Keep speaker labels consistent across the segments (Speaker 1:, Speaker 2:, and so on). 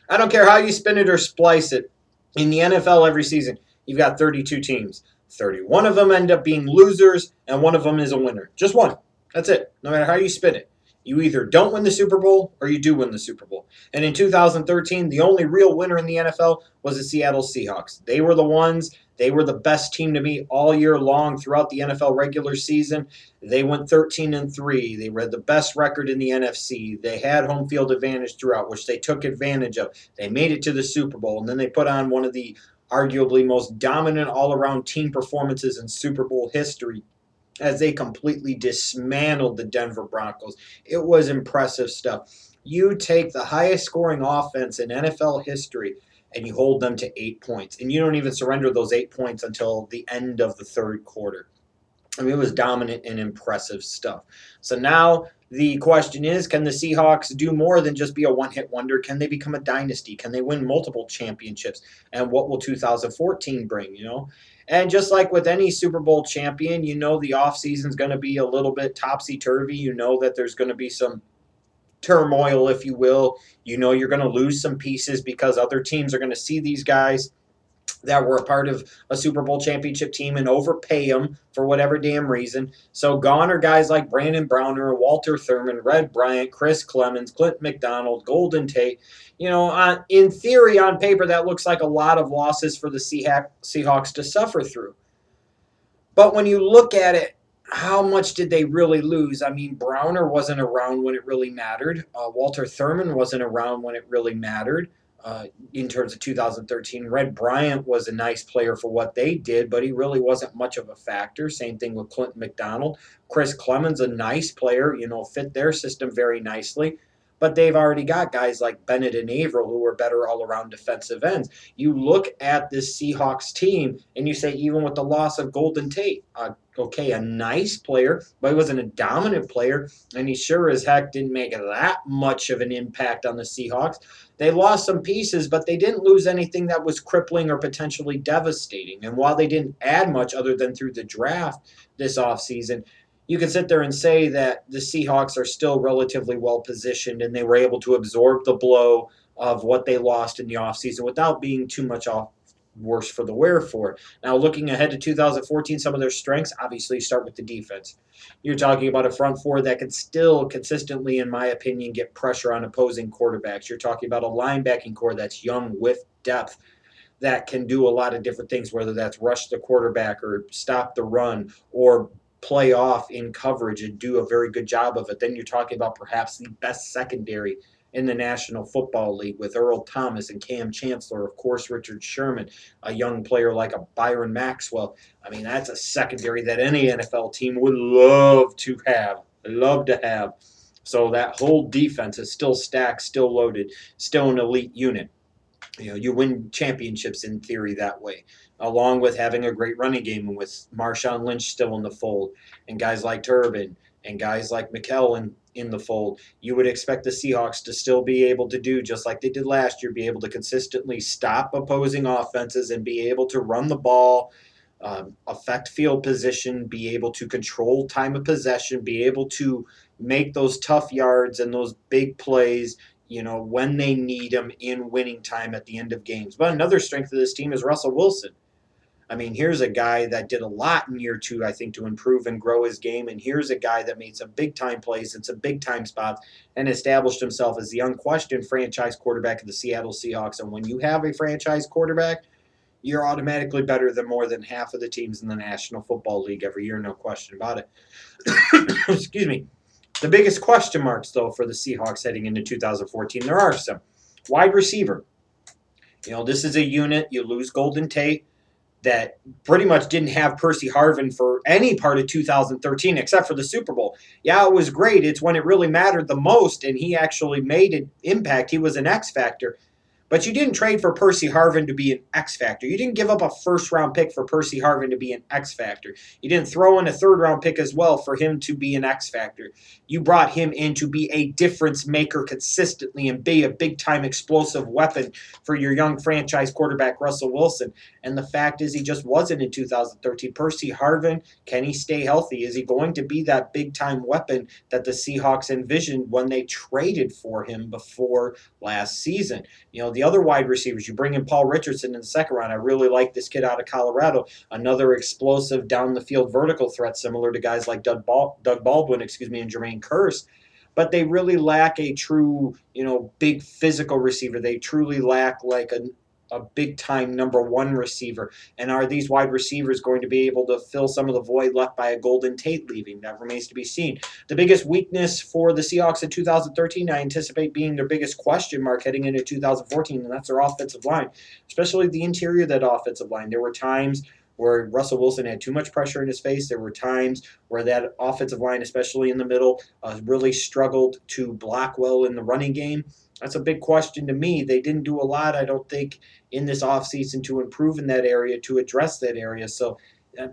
Speaker 1: I don't care how you spin it or splice it. In the NFL every season, you've got 32 teams. 31 of them end up being losers, and one of them is a winner. Just one. That's it. No matter how you spin it. You either don't win the Super Bowl or you do win the Super Bowl. And in 2013, the only real winner in the NFL was the Seattle Seahawks. They were the ones, they were the best team to beat all year long throughout the NFL regular season. They went 13-3. They were the best record in the NFC. They had home field advantage throughout, which they took advantage of. They made it to the Super Bowl, and then they put on one of the arguably most dominant all-around team performances in Super Bowl history as they completely dismantled the Denver Broncos. It was impressive stuff. You take the highest scoring offense in NFL history and you hold them to 8 points, and you don't even surrender those 8 points until the end of the third quarter. I mean, it was dominant and impressive stuff. So now the question is, can the Seahawks do more than just be a one-hit wonder? Can they become a dynasty? Can they win multiple championships? And what will 2014 bring, And just like with any Super Bowl champion, the offseason is going to be a little bit topsy-turvy. You know that there's going to be some turmoil, if you will. You're going to lose some pieces because other teams are going to see these guys that were a part of a Super Bowl championship team and overpay them for whatever damn reason. So gone are guys like Brandon Browner, Walter Thurman, Red Bryant, Chris Clemens, Clint McDonald, Golden Tate. In theory, on paper, that looks like a lot of losses for the Seahawks to suffer through. But when you look at it, how much did they really lose? I mean, Browner wasn't around when it really mattered. Walter Thurman wasn't around when it really mattered. In terms of 2013, Red Bryant was a nice player for what they did, but he really wasn't much of a factor. Same thing with Clinton McDonald. Chris Clemens, a nice player, fit their system very nicely. But they've already got guys like Bennett and Averill who are better all-around defensive ends. You look at this Seahawks team, and you say, even with the loss of Golden Tate, okay, a nice player, but he wasn't a dominant player, and he sure as heck didn't make that much of an impact on the Seahawks. They lost some pieces, but they didn't lose anything that was crippling or potentially devastating. And while they didn't add much other than through the draft this offseason, you can sit there and say that the Seahawks are still relatively well positioned and they were able to absorb the blow of what they lost in the offseason without being too much off worse for the wear for it. Now, looking ahead to 2014, some of their strengths obviously start with the defense. You're talking about a front four that can still consistently, in my opinion, get pressure on opposing quarterbacks. You're talking about a linebacking core that's young with depth that can do a lot of different things, whether that's rush the quarterback or stop the run or play off in coverage and do a very good job of it. Then you're talking about perhaps the best secondary in the National Football League with Earl Thomas and Cam Chancellor, of course, Richard Sherman, a young player like a Byron Maxwell. I mean, that's a secondary that any NFL team would love to have. So that whole defense is still stacked, still loaded, still an elite unit. You win championships in theory that way, along with having a great running game and with Marshawn Lynch still in the fold and guys like Turbin and guys like McKell in the fold. You would expect the Seahawks to still be able to do just like they did last year, be able to consistently stop opposing offenses and be able to run the ball, affect field position, be able to control time of possession, be able to make those tough yards and those big plays, when they need them in winning time at the end of games. But another strength of this team is Russell Wilson. I mean, here's a guy that did a lot in year two, I think, to improve and grow his game. And here's a guy that made some big-time plays in some big-time spots and established himself as the unquestioned franchise quarterback of the Seattle Seahawks. And when you have a franchise quarterback, you're automatically better than more than half of the teams in the National Football League every year, no question about it. Excuse me. The biggest question marks, though, for the Seahawks heading into 2014, there are some. Wide receiver. This is a unit. You lose Golden Tate that pretty much didn't have Percy Harvin for any part of 2013 except for the Super Bowl. Yeah, it was great. It's when it really mattered the most, and he actually made an impact. He was an X factor. But you didn't trade for Percy Harvin to be an X factor. You didn't give up a first-round pick for Percy Harvin to be an X factor. You didn't throw in a third-round pick as well for him to be an X factor. You brought him in to be a difference maker consistently and be a big-time explosive weapon for your young franchise quarterback, Russell Wilson. And the fact is he just wasn't in 2013. Percy Harvin, can he stay healthy? Is he going to be that big-time weapon that the Seahawks envisioned when they traded for him before last season? the other wide receivers, you bring in Paul Richardson in the second round. I really like this kid out of Colorado, another explosive down the field vertical threat, similar to guys like Doug Baldwin, and Jermaine Kearse. But they really lack a true, big physical receiver. They truly lack like a big time number one receiver. And are these wide receivers going to be able to fill some of the void left by a Golden Tate leaving? That remains to be seen. The biggest weakness for the Seahawks in 2013, I anticipate being their biggest question mark heading into 2014, and that's their offensive line, especially the interior of that offensive line. There were times where Russell Wilson had too much pressure in his face. There were times where that offensive line, especially in the middle, really struggled to block well in the running game. That's a big question to me. They didn't do a lot, I don't think, in this offseason to improve in that area, to address that area. So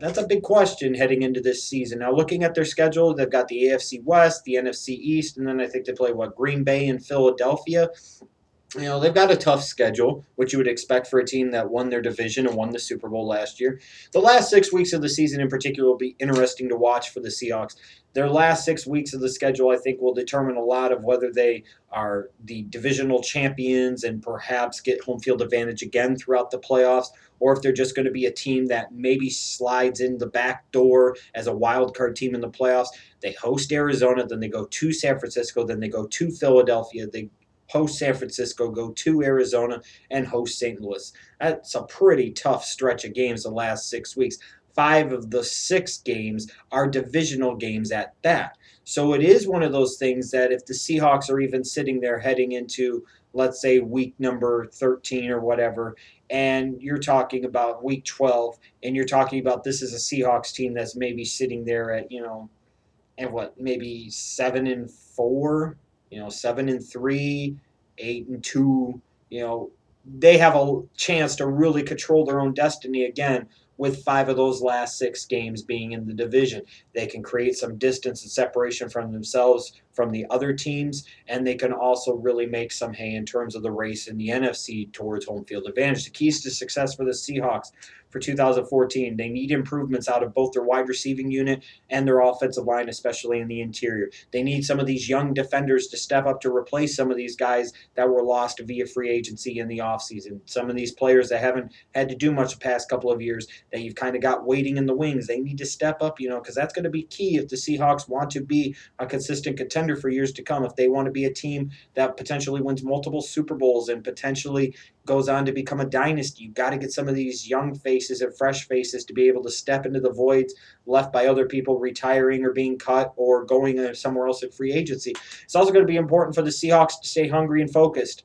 Speaker 1: that's a big question heading into this season. Now, looking at their schedule, they've got the AFC West, the NFC East, and then I think they play, Green Bay and Philadelphia. They've got a tough schedule, which you would expect for a team that won their division and won the Super Bowl last year. The last 6 weeks of the season in particular will be interesting to watch for the Seahawks. Their last 6 weeks of the schedule, I think, will determine a lot of whether they are the divisional champions and perhaps get home field advantage again throughout the playoffs, or if they're just going to be a team that maybe slides in the back door as a wild card team in the playoffs. They host Arizona, then they go to San Francisco, then they go to Philadelphia. They host San Francisco, go to Arizona, and host St. Louis. That's a pretty tough stretch of games the last 6 weeks. 5 of the 6 games are divisional games at that. So it is one of those things that if the Seahawks are even sitting there heading into, let's say, week number 13 or whatever, and you're talking about week 12, and you're talking about this is a Seahawks team that's maybe sitting there at, maybe 7-4, 7-3, 8-2, they have a chance to really control their own destiny again with 5 of those last 6 games being in the division. They can create some distance and separation from themselves from the other teams, and they can also really make some hay in terms of the race in the NFC towards home field advantage. The keys to success for the Seahawks for 2014, they need improvements out of both their wide receiving unit and their offensive line, especially in the interior. They need some of these young defenders to step up to replace some of these guys that were lost via free agency in the offseason. Some of these players that haven't had to do much the past couple of years that you've kind of got waiting in the wings, they need to step up, because that's going to be key if the Seahawks want to be a consistent contender for years to come. If they want to be a team that potentially wins multiple Super Bowls and potentially goes on to become a dynasty, you've got to get some of these young faces and fresh faces to be able to step into the voids left by other people retiring or being cut or going somewhere else at free agency. It's also going to be important for the Seahawks to stay hungry and focused.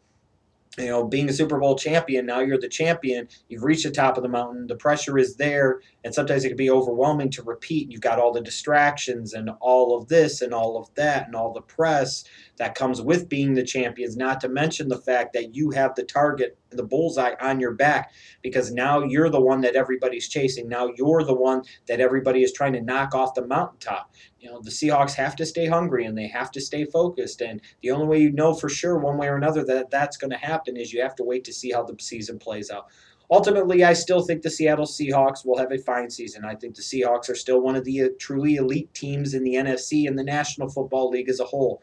Speaker 1: Being a Super Bowl champion, now you're the champion, you've reached the top of the mountain, the pressure is there, and sometimes it can be overwhelming to repeat. You've got all the distractions and all of this and all of that and all the press that comes with being the champions, not to mention the fact that you have the target, the bullseye on your back, because now you're the one that everybody's chasing. Now you're the one that everybody is trying to knock off the mountaintop. The Seahawks have to stay hungry and they have to stay focused. And the only way you know for sure one way or another that that's going to happen is you have to wait to see how the season plays out. Ultimately, I still think the Seattle Seahawks will have a fine season. I think the Seahawks are still one of the truly elite teams in the NFC and the National Football League as a whole.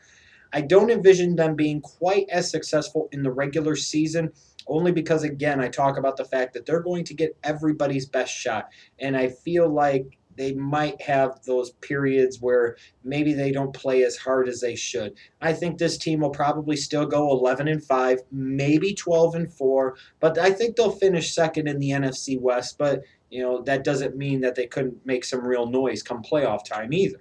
Speaker 1: I don't envision them being quite as successful in the regular season, only because, again, I talk about the fact that they're going to get everybody's best shot. And I feel like they might have those periods where maybe they don't play as hard as they should. I think this team will probably still go 11-5, maybe 12-4, but I think they'll finish second in the NFC West. But, that doesn't mean that they couldn't make some real noise come playoff time either.